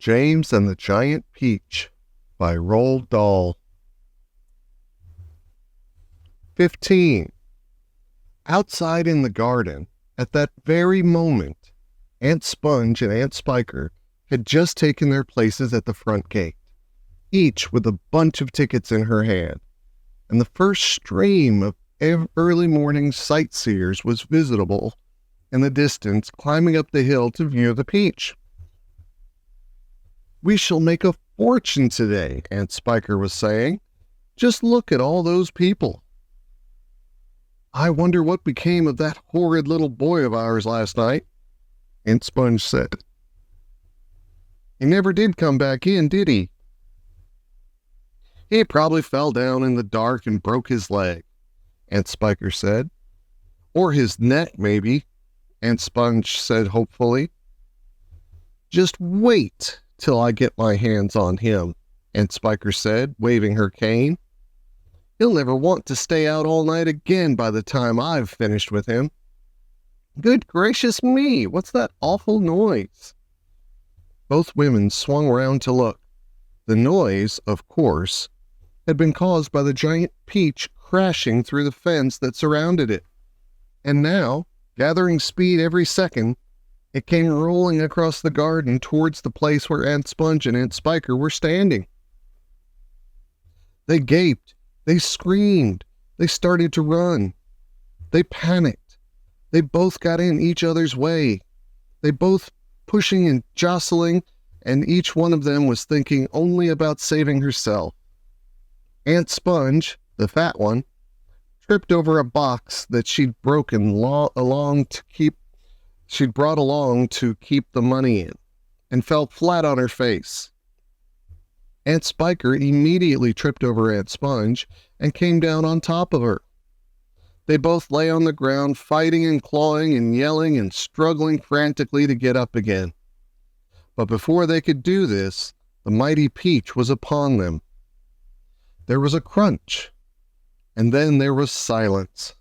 James and the Giant Peach by Roald Dahl. 15. Outside in the garden, at that very moment, Aunt Sponge and Aunt Spiker had just taken their places at the front gate, each with a bunch of tickets in her hand, and the first stream of early morning sightseers was visible in the distance, climbing up the hill to view the peach. "We shall make a fortune today," Aunt Spiker was saying. "Just look at all those people." "I wonder what became of that horrid little boy of ours last night," Aunt Sponge said. "He never did come back in, did he?" "He probably fell down in the dark and broke his leg," Aunt Spiker said. "Or his neck, maybe," Aunt Sponge said hopefully. "Just wait till I get my hands on him," Aunt Spiker said, waving her cane. "He'll never want to stay out all night again by the time I've finished with him. Good gracious me, what's that awful noise?" Both women swung round to look. The noise, of course, had been caused by the giant peach crashing through the fence that surrounded it. And now, gathering speed every second, it came rolling across the garden towards the place where Aunt Sponge and Aunt Spiker were standing. They gaped, they screamed, they started to run. They panicked. They both got in each other's way. They both pushing and jostling, and each one of them was thinking only about saving herself. Aunt Sponge, the fat one, tripped over a box that she'd brought along to keep the money in, and fell flat on her face. Aunt Spiker immediately tripped over Aunt Sponge and came down on top of her. They both lay on the ground, fighting and clawing and yelling and struggling frantically to get up again. But before they could do this, the mighty peach was upon them. There was a crunch, and then there was silence.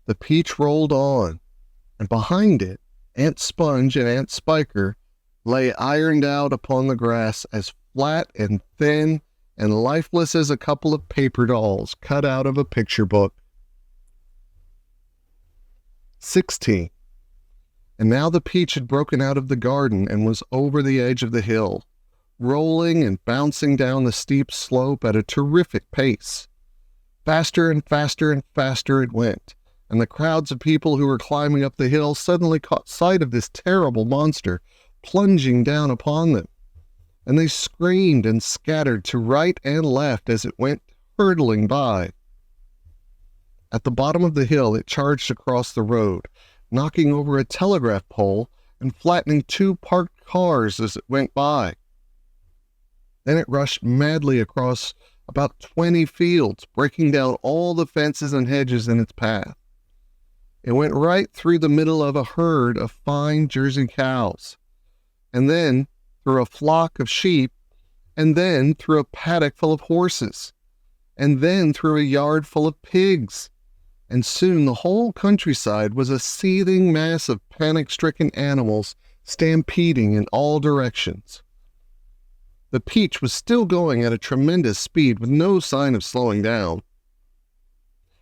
The peach rolled on, and behind it, Aunt Sponge and Aunt Spiker lay ironed out upon the grass, as flat and thin and lifeless as a couple of paper dolls cut out of a picture book. 16. And now the peach had broken out of the garden and was over the edge of the hill, rolling and bouncing down the steep slope at a terrific pace. Faster and faster and faster it went, and the crowds of people who were climbing up the hill suddenly caught sight of this terrible monster plunging down upon them, and they screamed and scattered to right and left as it went hurtling by. At the bottom of the hill it charged across the road, knocking over a telegraph pole and flattening two parked cars as it went by. Then it rushed madly across about 20 fields, breaking down all the fences and hedges in its path. It went right through the middle of a herd of fine Jersey cows, and then through a flock of sheep, and then through a paddock full of horses, and then through a yard full of pigs, and soon the whole countryside was a seething mass of panic-stricken animals stampeding in all directions. The peach was still going at a tremendous speed with no sign of slowing down,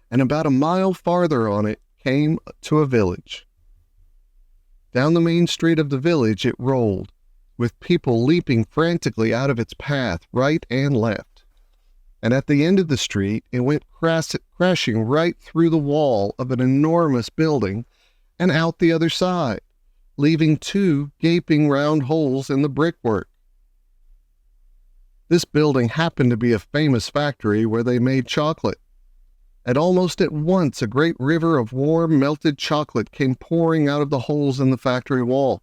and about a mile farther on it came to a village. Down the main street of the village it rolled, with people leaping frantically out of its path right and left. And at the end of the street, it went crashing right through the wall of an enormous building and out the other side, leaving two gaping round holes in the brickwork. This building happened to be a famous factory where they made chocolate, and almost at once a great river of warm, melted chocolate came pouring out of the holes in the factory wall.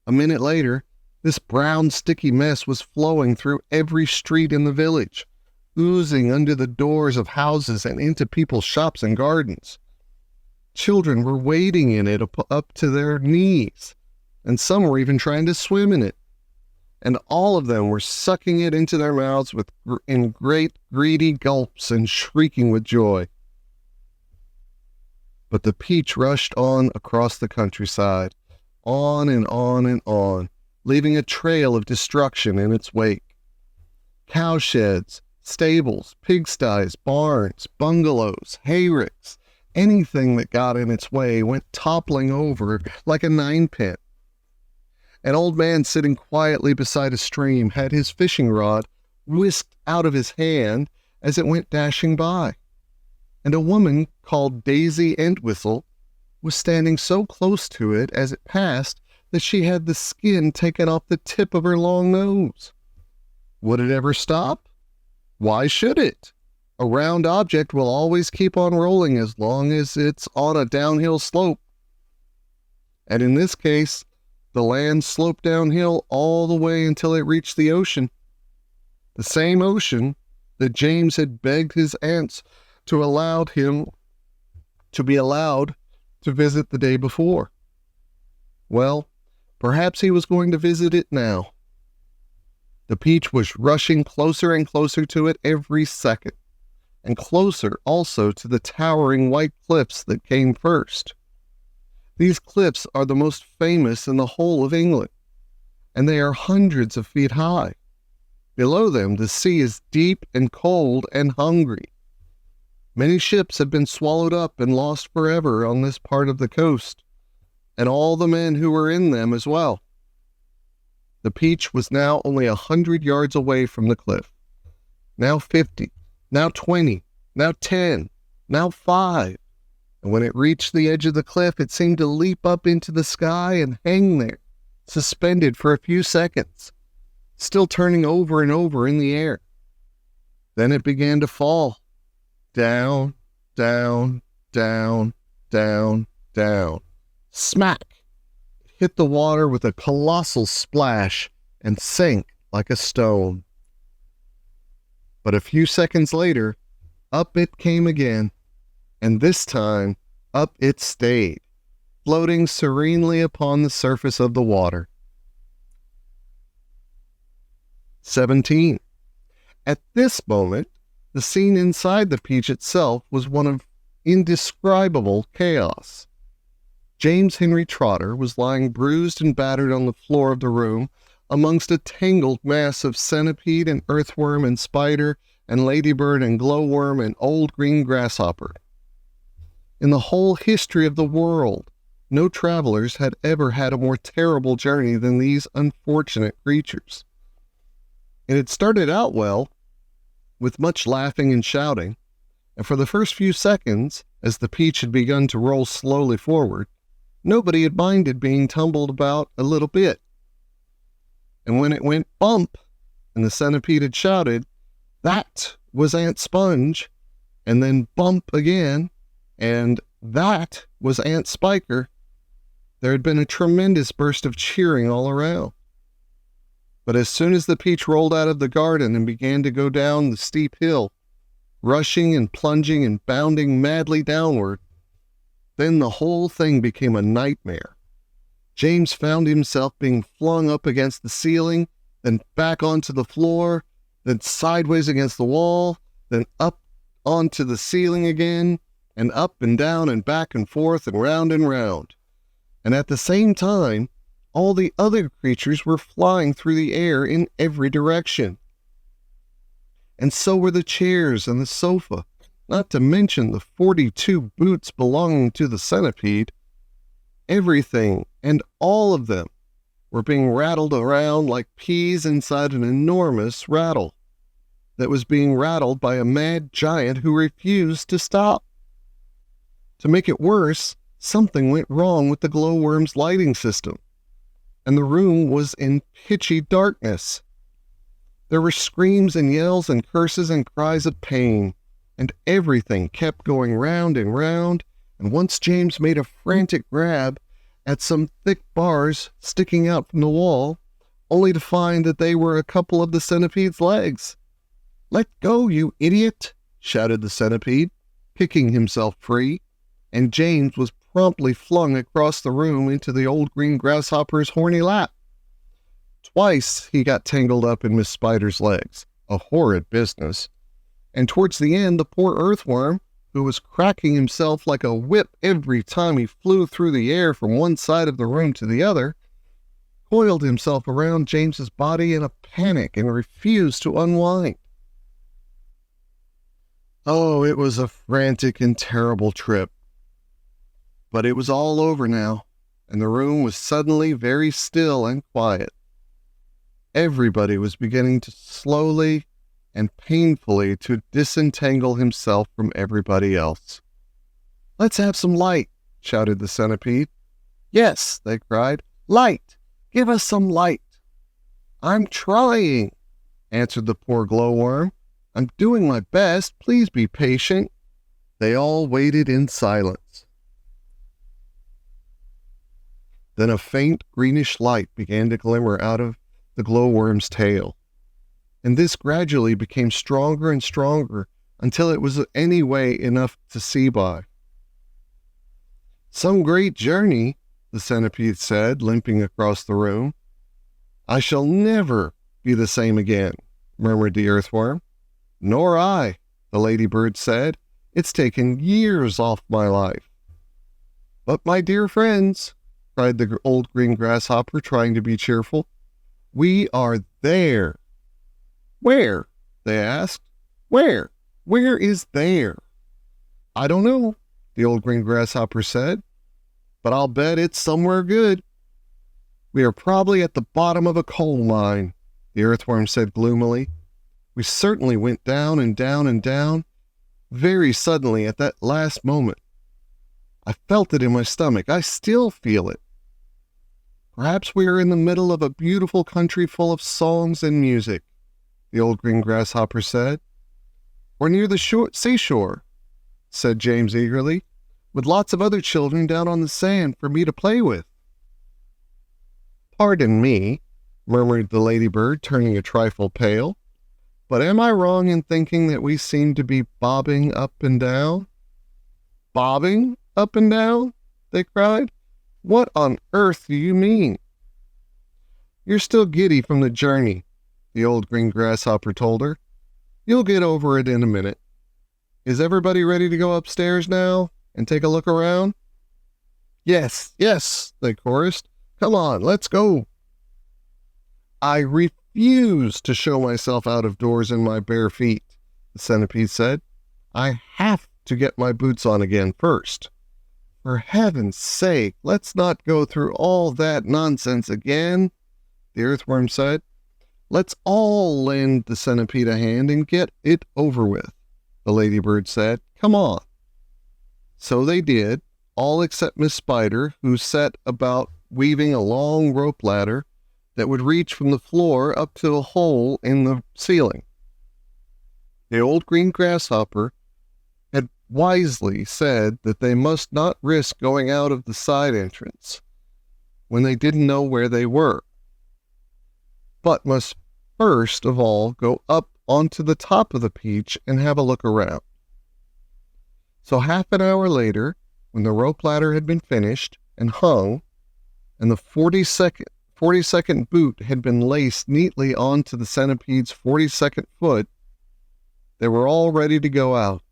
A minute later, this brown, sticky mess was flowing through every street in the village, oozing under the doors of houses and into people's shops and gardens. Children were wading in it up to their knees, and some were even trying to swim in it. And all of them were sucking it into their mouths in great, greedy gulps and shrieking with joy. But the peach rushed on across the countryside, on and on and on, leaving a trail of destruction in its wake. Cowsheds, stables, pigsties, barns, bungalows, hayricks, anything that got in its way went toppling over like a ninepin. An old man sitting quietly beside a stream had his fishing rod whisked out of his hand as it went dashing by, and a woman called Daisy Entwistle was standing so close to it as it passed that she had the skin taken off the tip of her long nose. Would it ever stop? Why should it? A round object will always keep on rolling as long as it's on a downhill slope. And in this case, the land sloped downhill all the way until it reached the ocean. The same ocean that James had begged his aunts to be allowed to visit the day before. Well, perhaps he was going to visit it now. The Peach was rushing closer and closer to it every second, and closer also to the towering white cliffs that came first. These cliffs are the most famous in the whole of England, and they are hundreds of feet high. Below them, the sea is deep and cold and hungry. Many ships have been swallowed up and lost forever on this part of the coast, and all the men who were in them as well. The Peach was now only 100 yards away from the cliff. Now 50, now 20, now 10, now 5. And when it reached the edge of the cliff, it seemed to leap up into the sky and hang there, suspended for a few seconds, still turning over and over in the air. Then it began to fall. Down, down, down, down, down. Smack! It hit the water with a colossal splash and sank like a stone. But a few seconds later, up it came again, and this time up it stayed, floating serenely upon the surface of the water. 17. At this moment, the scene inside the Peach itself was one of indescribable chaos. James Henry Trotter was lying bruised and battered on the floor of the room amongst a tangled mass of centipede and earthworm and spider and ladybird and glowworm and old green grasshopper. In the whole history of the world, no travelers had ever had a more terrible journey than these unfortunate creatures. It had started out well, with much laughing and shouting, and for the first few seconds, as the Peach had begun to roll slowly forward, nobody had minded being tumbled about a little bit. And when it went bump, and the centipede had shouted, "That was Aunt Sponge," and then bump again, and "That was Aunt Spiker," there had been a tremendous burst of cheering all around. But as soon as the Peach rolled out of the garden and began to go down the steep hill, rushing and plunging and bounding madly downward, then the whole thing became a nightmare. James found himself being flung up against the ceiling, then back onto the floor, then sideways against the wall, then up onto the ceiling again, and up and down and back and forth and round and round. And at the same time, all the other creatures were flying through the air in every direction. And so were the chairs and the sofa, not to mention the 42 boots belonging to the centipede. Everything and all of them were being rattled around like peas inside an enormous rattle that was being rattled by a mad giant who refused to stop. To make it worse, something went wrong with the glowworm's lighting system, and the room was in pitchy darkness. There were screams and yells and curses and cries of pain, and everything kept going round and round, and once James made a frantic grab at some thick bars sticking out from the wall, only to find that they were a couple of the centipede's legs. "Let go, you idiot!" shouted the centipede, kicking himself free, and James was promptly flung across the room into the old green grasshopper's horny lap. Twice he got tangled up in Miss Spider's legs, a horrid business, and towards the end the poor earthworm, who was cracking himself like a whip every time he flew through the air from one side of the room to the other, coiled himself around James's body in a panic and refused to unwind. Oh, it was a frantic and terrible trip. But it was all over now, and the room was suddenly very still and quiet. Everybody was beginning to slowly and painfully to disentangle himself from everybody else. "Let's have some light," shouted the centipede. "Yes," they cried. "Light! Give us some light." "I'm trying," answered the poor glowworm. "I'm doing my best. Please be patient." They all waited in silence. Then a faint greenish light began to glimmer out of the glowworm's tail, and this gradually became stronger and stronger until it was anyway enough to see by. "Some great journey," the centipede said, limping across the room. "I shall never be the same again," murmured the earthworm. "Nor I," the ladybird said. "It's taken years off my life." "But my dear friends," cried the old green grasshopper, trying to be cheerful, "we are there." "Where?" they asked. "Where? Where is there?" "I don't know," the old green grasshopper said, "but I'll bet it's somewhere good." "We are probably at the bottom of a coal mine," the earthworm said gloomily. "We certainly went down and down and down very suddenly at that last moment. I felt it in my stomach. I still feel it." "Perhaps we are in the middle of a beautiful country full of songs and music," the old green grasshopper said. "Or near the seashore," said James eagerly, "with lots of other children down on the sand for me to play with." "Pardon me," murmured the ladybird, turning a trifle pale, "but am I wrong in thinking that we seem to be bobbing up and down?" "Bobbing up and down?" they cried. "What on earth do you mean?" "You're still giddy from the journey," the old green grasshopper told her. "You'll get over it in a minute. Is everybody ready to go upstairs now and take a look around?" "Yes, yes," they chorused. "Come on, let's go." "I refuse to show myself out of doors in my bare feet," the centipede said. "I have to get my boots on again first." "For heaven's sake, let's not go through all that nonsense again," the earthworm said. "Let's all lend the centipede a hand and get it over with," the ladybird said. "Come on." So they did, all except Miss Spider, who set about weaving a long rope ladder that would reach from the floor up to a hole in the ceiling. The old green grasshopper had wisely said that they must not risk going out of the side entrance when they didn't know where they were, but must first of all go up onto the top of the peach and have a look around. So half an hour later, when the rope ladder had been finished and hung, and the 42nd boot had been laced neatly onto the centipede's 42nd foot, they were all ready to go out,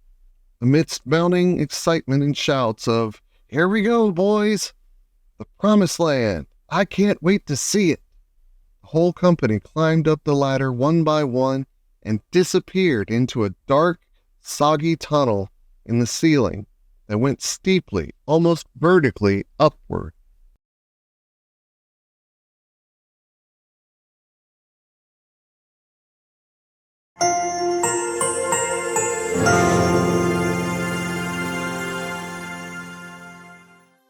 amidst mounting excitement and shouts of, "Here we go, boys! The promised land! I can't wait to see it!" The whole company climbed up the ladder one by one and disappeared into a dark, soggy tunnel in the ceiling that went steeply, almost vertically upward.